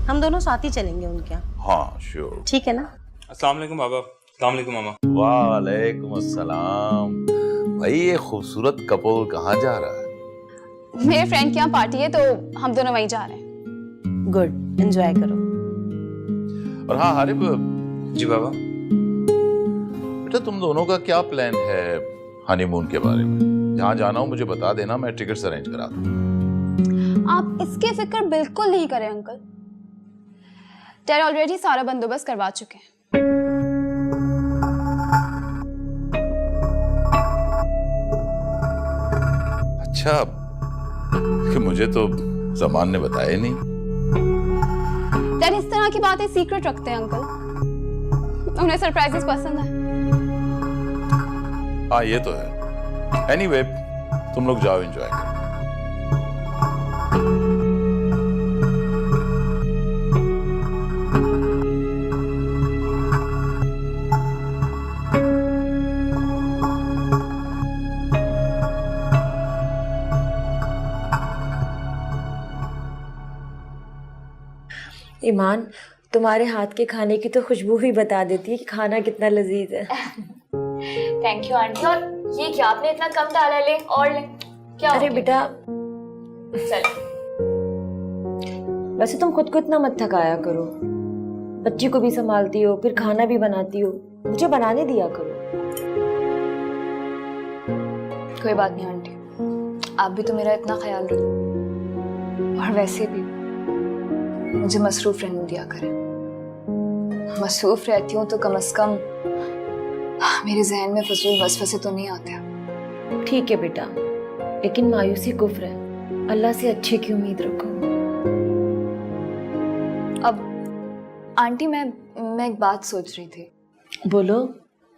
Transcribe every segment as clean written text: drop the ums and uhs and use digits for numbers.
हम दोनों साथ ही चलेंगे उनके यहाँ। हाँ श्योर। ठीक है ना? अस्सलाम वालेकुम बाबा। अस्सलाम वालेकुम मामा। वालेकुम अस्सलाम। भाई ये खूबसूरत कपल कहाँ जा रहा है? मेरे फ्रेंड के यहाँ पार्टी है तो हम दोनों वहीं जा रहे हैं। गुड, एंजॉय करो। और हाँ हारिब, जी बाबा। बेटा तुम दोनों का क्या प्लान है हनीमून के बारे में? जहाँ जाना हो मुझे बता देना, मैं टिकट्स अरेंज करा दूँ। आप इसकी फिक्र बिल्कुल नहीं करें अंकल, डैड ऑलरेडी सारा बंदोबस्त करवा चुके हैं। अच्छा, कि मुझे तो जमान ने बताया नहीं। डैड इस तरह की बातें सीक्रेट रखते हैं अंकल, उन्हें सरप्राइजेस पसंद है। हाँ ये तो है। एनीवे, तुम लोग जाओ एंजॉय करो। ईमान, तुम्हारे हाथ के खाने की तो खुशबू ही बता देती है कि खाना कितना लजीज है। Thank you aunty. और ये क्या आपने इतना कम डाला? ले और ले। क्या अरे बेटा, चल। वैसे तुम खुद को इतना मत थकाया करो, बच्ची को भी संभालती हो, फिर खाना भी बनाती हो, मुझे बनाने दिया करो। कोई बात नहीं आंटी, आप भी तो मेरा इतना ख्याल रखो। और वैसे भी मुझे मसरूफ रहने दिया करें। मसरूफ रहती हूँ तो कम से कम मेरे जहन में फजूल वसवसे तो नहीं आते। ठीक है बेटा, लेकिन मायूसी कुफ्र है, अल्लाह से अच्छे की उम्मीद रखो। अब आंटी मैं एक बात सोच रही थी। बोलो।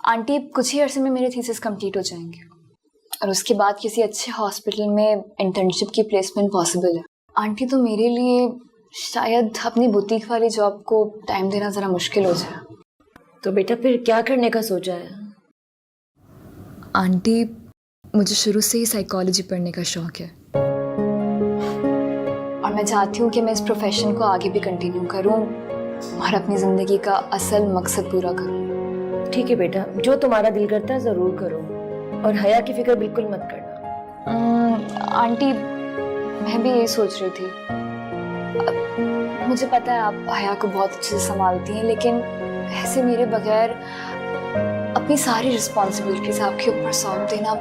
आंटी, कुछ ही अरसे में मेरे थीसिस कंप्लीट हो जाएंगे और उसके बाद किसी अच्छे हॉस्पिटल में इंटर्नशिप की प्लेसमेंट पॉसिबल है। आंटी, तो मेरे लिए शायद अपनी बुटीक वाली जॉब को टाइम देना जरा मुश्किल हो जाए। तो बेटा फिर क्या करने का सोचा है? आंटी, मुझे शुरू से ही साइकोलॉजी पढ़ने का शौक है और मैं चाहती हूँ कि मैं इस प्रोफेशन को आगे भी कंटिन्यू करूँ और अपनी ज़िंदगी का असल मकसद पूरा करूँ। ठीक है बेटा, जो तुम्हारा दिल करता है ज़रूर करो, और हया की फिक्र बिल्कुल मत करना। आंटी, मैं भी यही सोच रही थी। मुझे पता है आप हया को बहुत अच्छे से संभालती हैं, लेकिन ऐसे मेरे बगैर अपनी सारी रिस्पॉन्सिबिलिटीज आपके ऊपर सौंप देना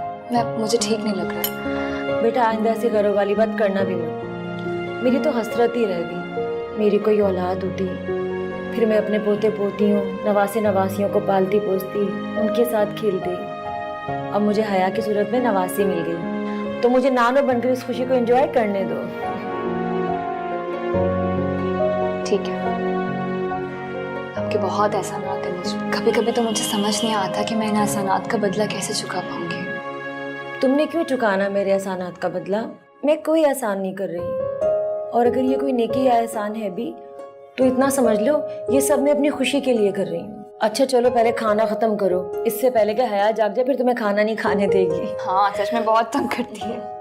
मुझे ठीक नहीं लग रहा है। बेटा आइंदा से घरों वाली बात करना भी मत। मेरी तो हसरत ही रह गई, मेरी कोई औलाद होती, फिर मैं अपने पोते पोतियों नवासे नवासियों को पालती पोसती, उनके साथ खेलती। अब मुझे हया की सूरत में नवासी मिल गई, तो मुझे नानो बनकर इस खुशी को एंजॉय करने दो। ठीक है, आपके बहुत एहसानात हैं मुझ पर। कभी कभी तो मुझे समझ नहीं आता कि मैं इन एहसानात का बदला कैसे चुका पाऊंगी। तुमने क्यों चुकाना मेरे एहसानात का बदला? मैं कोई एहसान नहीं कर रही, और अगर ये कोई नेकी या एहसान है भी तो इतना समझ लो ये सब मैं अपनी खुशी के लिए कर रही हूँ। अच्छा चलो पहले खाना खत्म करो, इससे पहले कि हया जाग जाए, फिर तुम्हें खाना नहीं खाने देगी। हाँ सच में बहुत तंग करती है।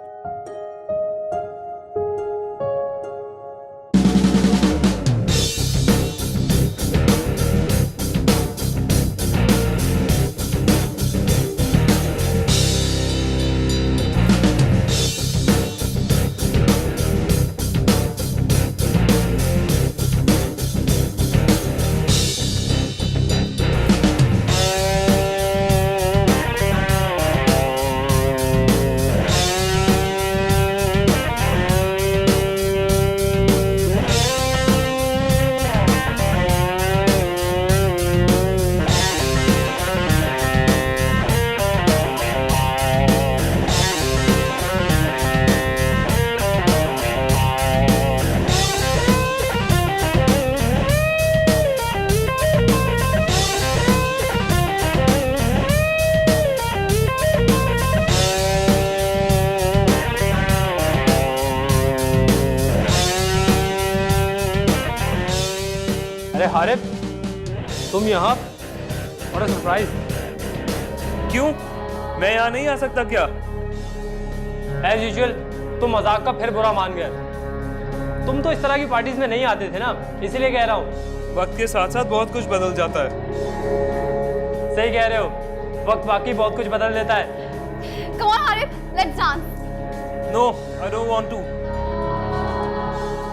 अरे हारिब, तुम यहाँ? बड़ा सरप्राइज। क्यों, मैं यहाँ नहीं आ सकता क्या? एज यूजुअल तुम मजाक का फिर बुरा मान गए। तुम तो इस तरह की पार्टीज में नहीं आते थे ना, इसीलिए कह रहा हूँ। वक्त के साथ साथ बहुत कुछ बदल जाता है। सही कह रहे हो, वक्त वाकई बहुत कुछ बदल देता है। Come on, Harib, let's dance. No, I don't want to.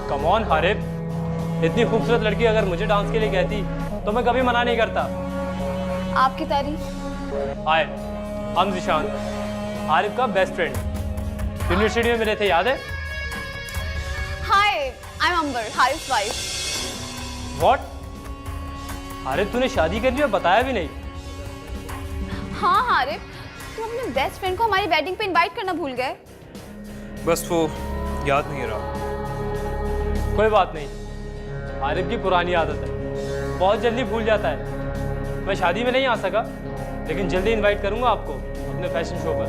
Come on Harib, इतनी खूबसूरत लड़की अगर मुझे डांस के लिए कहती तो मैं कभी मना नहीं करता। आपकी तारीफ। हाय, हम जिशान, हारिब का बेस्ट फ्रेंड, यूनिवर्सिटी में मिले थे, याद है? Hi, I'm Amber, Harib's wife. What? Harib तूने शादी कर ली और बताया भी नहीं? हाँ हारिब, तुम अपने बेस्ट फ्रेंड को हमारी वेडिंग पे इनवाइट करना भूल गए। बस वो याद नहीं रहा। कोई बात नहीं, हारिब की पुरानी आदत है, बहुत जल्दी भूल जाता है। मैं शादी में नहीं आ सका, लेकिन जल्दी इनवाइट करूंगा आपको अपने फैशन शो पर।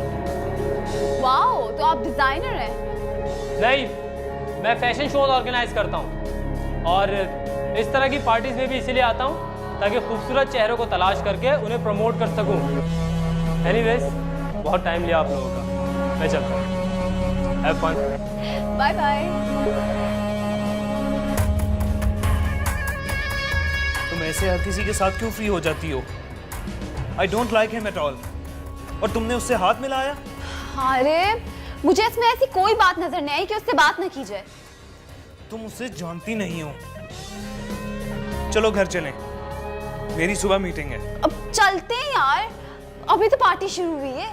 वाओ, तो आप डिजाइनर हैं? नहीं, मैं फैशन शो ऑर्गेनाइज करता हूँ और इस तरह की पार्टीज में भी इसीलिए आता हूँ ताकि खूबसूरत चेहरों को तलाश करके उन्हें प्रमोट कर सकूँ। एनीवेज, बहुत टाइम लिया आप लोगों का, मैं चलता हूँ। Have fun. Bye bye. तुम ऐसे हर किसी के साथ क्यों फ्री हो जाती हो? I don't like him at all. और तुमने उससे हाथ मिलाया? हारिब, मुझे इसमें ऐसी कोई बात नजर नहीं आई कि उससे बात न की जाए। तुम उससे जानती नहीं हो। चलो घर चलें, मेरी सुबह मीटिंग है। अब चलते हैं यार, अभी तो पार्टी शुरू हुई है।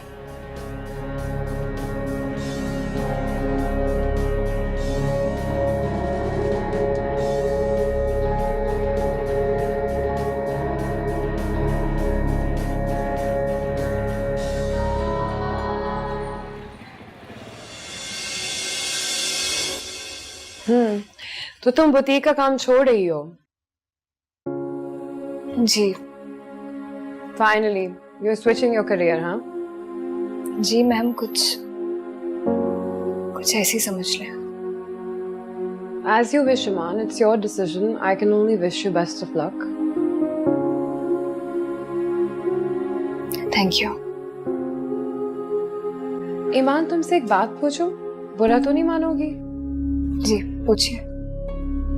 तो तुम बुटीक का काम छोड़ रही हो? जी finally you are switching your career, हाँ? जी मैम, कुछ ऐसी समझ लें। As you wish, Iman. It's your decision. I can only wish you best of luck. Thank you. Iman, तुमसे एक बात पूछूं? बुरा तो नहीं मानोगी? जी पूछिए।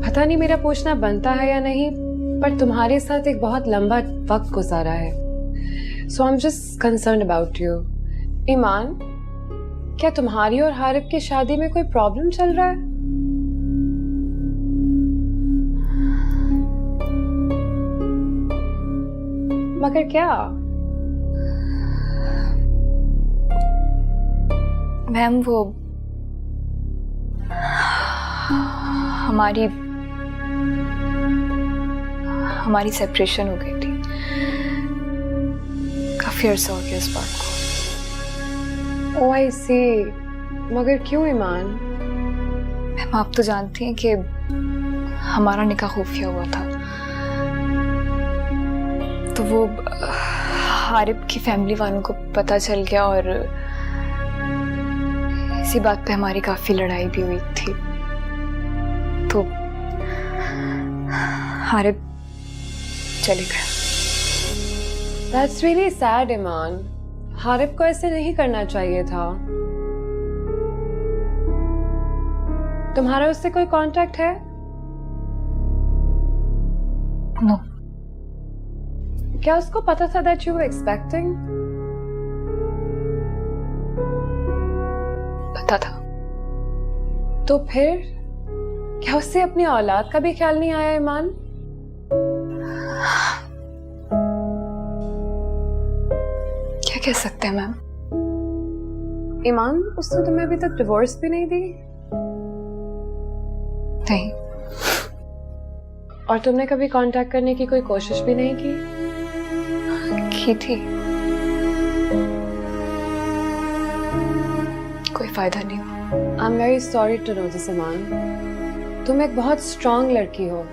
पता नहीं मेरा पूछना बनता है या नहीं, पर तुम्हारे साथ एक बहुत लंबा वक्त गुजारा है, so I am just concerned about you. Iman, क्या तुम्हारी और हारिब की शादी में कोई प्रॉब्लम चल रहा है? मगर क्या? मैम, वो हमारी सेपरेशन हो गई थी। काफी अर्सा हो गया इस बात को। ओह आई सी। मगर क्यों ईमान? मैम, आप तो जानती हैं कि हमारा निकाह खुफिया हुआ था, तो वो हारिब की फैमिली वालों को पता चल गया और इसी बात पे हमारी काफी लड़ाई भी हुई थी। तो हारिब चले गए। That's really sad, ईमान। हारिब को ऐसे नहीं करना चाहिए था। तुम्हारा उससे कोई कांटेक्ट है? नो। क्या उसको पता था that you were expecting? पता था। तो फिर क्या उससे अपनी औलाद का भी ख्याल नहीं आया ईमान? क्या कह सकते हैं मैम? ईमान, उसने तुम्हें अभी तक डिवोर्स भी नहीं दी? नहीं। और तुमने कभी कांटेक्ट करने की कोई कोशिश भी नहीं की? की थी, कोई फायदा नहीं हुआ। I am very sorry to know this Iman. तुम एक बहुत स्ट्रांग लड़की हो।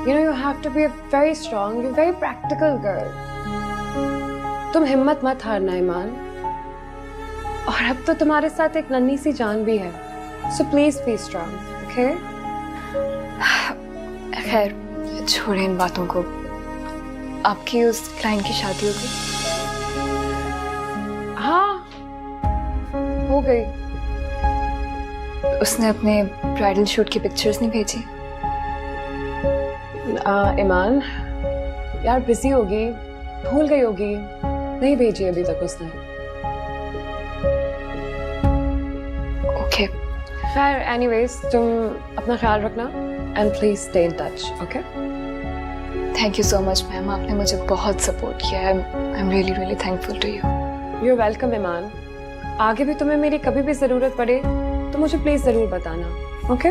You know, you have to be a very strong, you're very practical girl. तुम हिम्मत मत हारना ईमान। और अब तो तुम्हारे साथ एक नन्ही सी जान भी है, so please be strong, okay? खैर, छोड़े इन बातों को। आपकी उस क्लाइंट की शादी हो गई? हाँ, हो गई। उसने अपने ब्राइडल शूट की पिक्चर्स नहीं भेजी? ईमान यार बिजी होगी, भूल गई होगी, नहीं भेजी अभी तक उसने। ओके खैर एनीवेज तुम अपना ख्याल रखना and please stay in touch, okay? Thank you so much ma'am, आपने मुझे बहुत सपोर्ट किया है। I am really really thankful to you. You are welcome Iman. आगे भी तुम्हें मेरी कभी भी जरूरत पड़े तो मुझे प्लीज जरूर बताना, okay?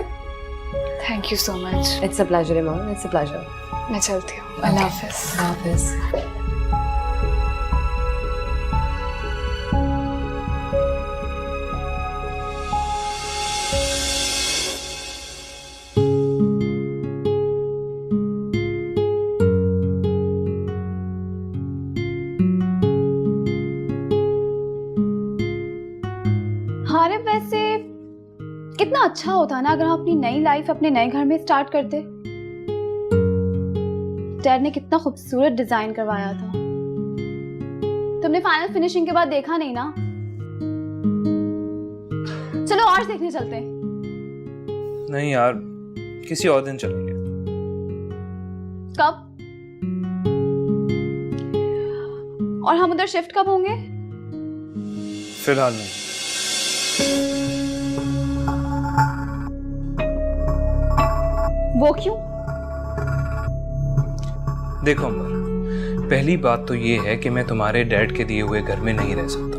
Thank you so much. It's a pleasure Iman, it's a pleasure. मैं चलती हूँ। अल्लाह हाफिज़। हाफिज। हाँ रे, वैसे कितना अच्छा होता ना अगर हम अपनी नई लाइफ अपने नए घर में स्टार्ट करते। डैड ने कितना खूबसूरत डिजाइन करवाया था। तुमने फाइनल फिनिशिंग के बाद देखा नहीं ना? चलो और देखने चलते हैं। नहीं यार, किसी और दिन चलेंगे। कब? और हम उधर शिफ्ट कब होंगे? फिलहाल नहीं। वो क्यों? देखो अंबर, पहली बात तो ये है कि मैं तुम्हारे डैड के दिए हुए घर में नहीं रह सकता।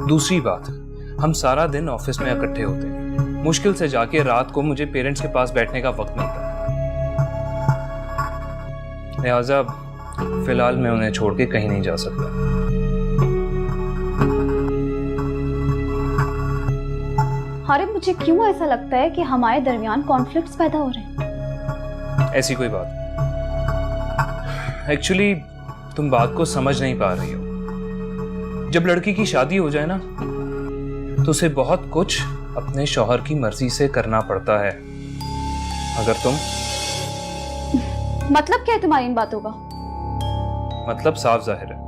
दूसरी बात, हम सारा दिन ऑफिस में इकट्ठे होते हैं। मुश्किल से जाके रात को मुझे पेरेंट्स के पास बैठने का वक्त मिलता है। लिहाजा फिलहाल मैं उन्हें छोड़ के कहीं नहीं जा सकता। अरे मुझे क्यों ऐसा लगता है कि हमारे दरमियान कॉन्फ्लिक्ट्स पैदा हो रहे हैं? ऐसी कोई बात। एक्चुअली तुम बात को समझ नहीं पा रही हो। जब लड़की की शादी हो जाए ना, तो उसे बहुत कुछ अपने शौहर की मर्जी से करना पड़ता है। अगर तुम मतलब क्या है तुम्हारी इन बातों का? मतलब साफ जाहिर है,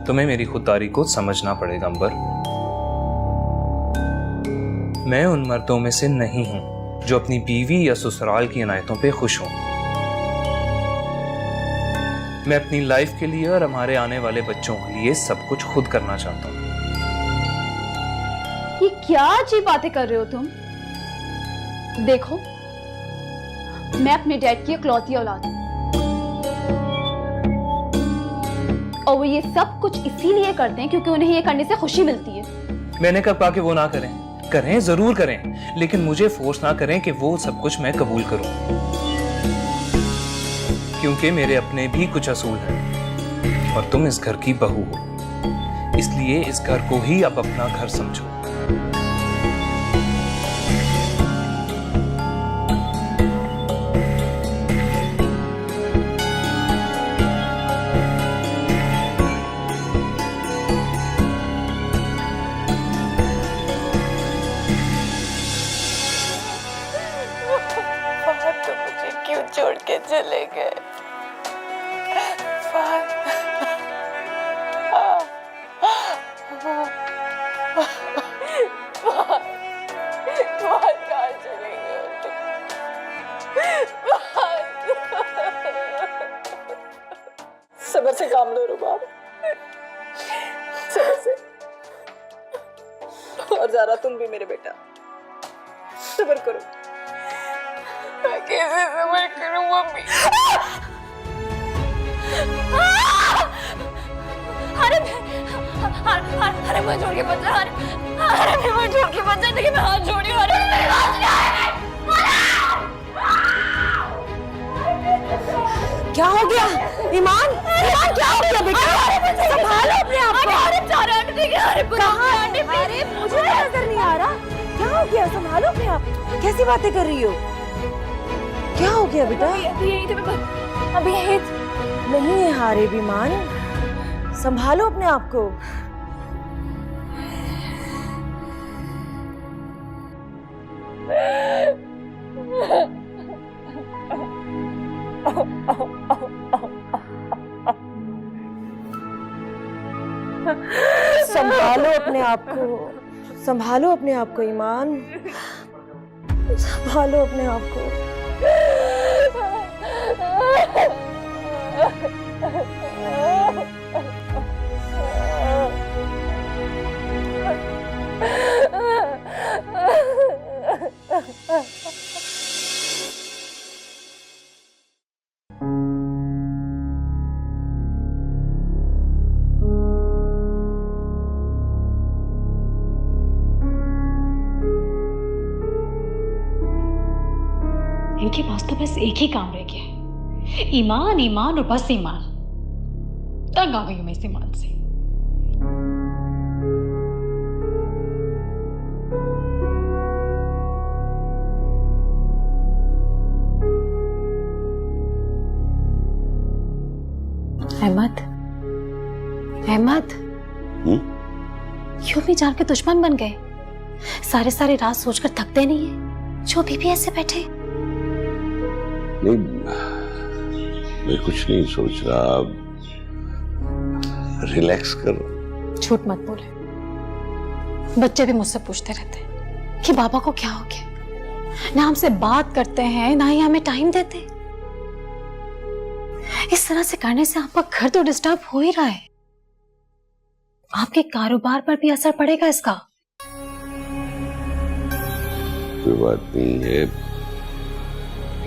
तुम्हें मेरी खुददारी को समझना पड़ेगा अंबर। मैं उन मर्दों में से नहीं हूं जो अपनी बीवी या ससुराल की इनायतों पे खुश हूं। मैं अपनी लाइफ के लिए और हमारे आने वाले बच्चों के लिए सब कुछ खुद करना चाहता हूं। ये क्या अजीब बातें कर रहे हो तुम? देखो, मैं अपने डैड की इकलौती औलाद हूं और वो ये सब कुछ इसीलिए करते हैं क्योंकि उन्हें ये करने से खुशी मिलती है। मैंने कब कहा कि वो ना करें? करें, जरूर करें, लेकिन मुझे फोर्स ना करें कि वो सब कुछ मैं कबूल करूं, क्योंकि मेरे अपने भी कुछ असूल हैं और तुम इस घर की बहू हो, इसलिए इस घर को ही अब अपना घर समझो। क्यों छोड़ के चले गए? कहाँ चले गए? सब्र से काम लो रुबाब, सब्र से। और ज़रा तुम भी मेरे बेटा, सब्र करो। मैं कैसे सब्र करूं मम्मी? अरे मैं छोड़ के बच जा, अरे मैं छोड़ के बच जा, देखिए मैं हाथ जोड़ी, अरे मेरी बात नहीं आ रही। क्या हो गया ईमान? ईमान क्या हो गया बेटा? संभालो अपने आप को। अरे चारों आंटी ठीक है। अरे कहाँ? अरे मुझे नजर नहीं आ रहा। क्या हो गया? संभालो अपने आप। कैसी बातें कर रही हो? क्या हो गया बेटा? अभी यही थे, अभी यही नहीं है हारे बीमान, संभालो अपने आप को। संभालो अपने आप को, संभालो अपने आप को ईमान। संभालो अपने आप को। इनके पास तो बस एक ही काम रह गया है, ईमान ईमान और बस ईमान। तंग आ गई हूं मैं इस ईमान से। अहमद, अहमद, क्यों भी जान के दुश्मन बन गए? सारे सारे रात सोचकर थकते नहीं है जो अभी भी ऐसे बैठे? नहीं, मैं कुछ नहीं सोच रहा, रिलैक्स कर। झूठ मत बोले। बच्चे भी मुझसे पूछते रहते हैं कि बाबा को क्या हो गया। ना हमसे बात करते हैं, ना ही हमें टाइम देते। इस तरह से करने से आपका घर तो डिस्टर्ब हो ही रहा है, आपके कारोबार पर भी असर पड़ेगा इसका। कोई बात नहीं है,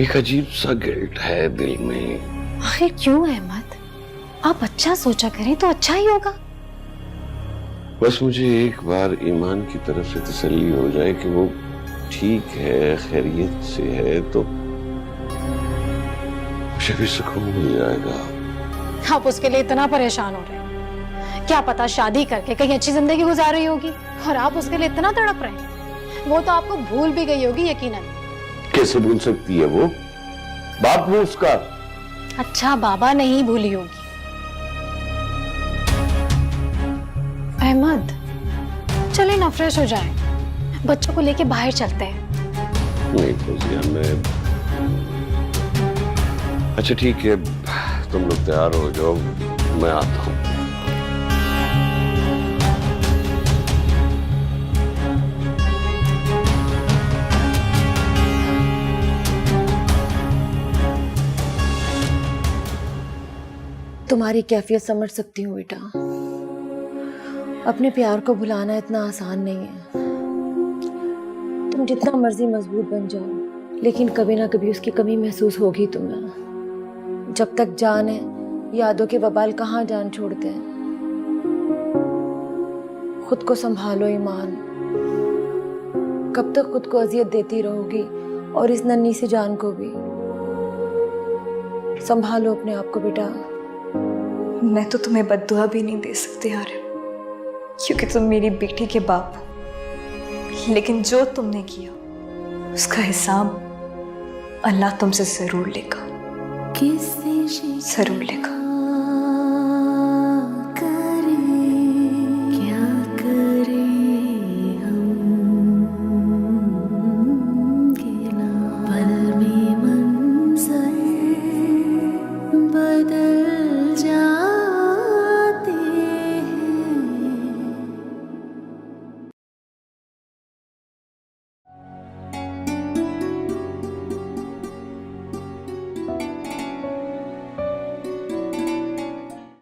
एक अजीब सा गिल्ट है दिल में। आखिर क्यों अहमद? आप अच्छा सोचा करें तो अच्छा ही होगा। बस मुझे एक बार ईमान की तरफ से तसल्ली हो जाए कि वो ठीक है, खैरियत से है, तो मुझे भी सुकून मिल जाएगा। आप उसके लिए इतना परेशान हो रहे हैं, क्या पता शादी करके कहीं अच्छी जिंदगी गुजार रही होगी और आप उसके लिए इतना तड़प रहे हैं। वो तो आपको भूल भी गई होगी यकीनन। कैसे भूल सकती है वो? बाप वो उसका। अच्छा, बाबा नहीं भूली होगी। अहमद, चले ना, फ्रेश हो जाएं, बच्चों को लेके बाहर चलते हैं। नहीं फौजिया, मैं अच्छा ठीक है, तुम लोग तैयार हो जाओ, मैं आता हूँ। तुम्हारी कैफियत समझ सकती हूँ बेटा। अपने प्यार को भुलाना इतना आसान नहीं है। तुम जितना मर्जी मजबूत बन जाओ, लेकिन कभी ना कभी उसकी कमी महसूस होगी तुम्हें। जब तक जान है, यादों के बबाल कहाँ जान छोड़ते हैं। खुद को संभालो ईमान। कब तक खुद को अजियत देती रहोगी और इस नन्ही सी जान को भी? संभालो अपने आप को बेटा। मैं तो तुम्हें बद्दुआ भी नहीं दे सकती यार, क्योंकि तुम मेरी बेटी के बाप हो। लेकिन जो तुमने किया उसका हिसाब अल्लाह तुमसे जरूर लेगा, जरूर लेगा।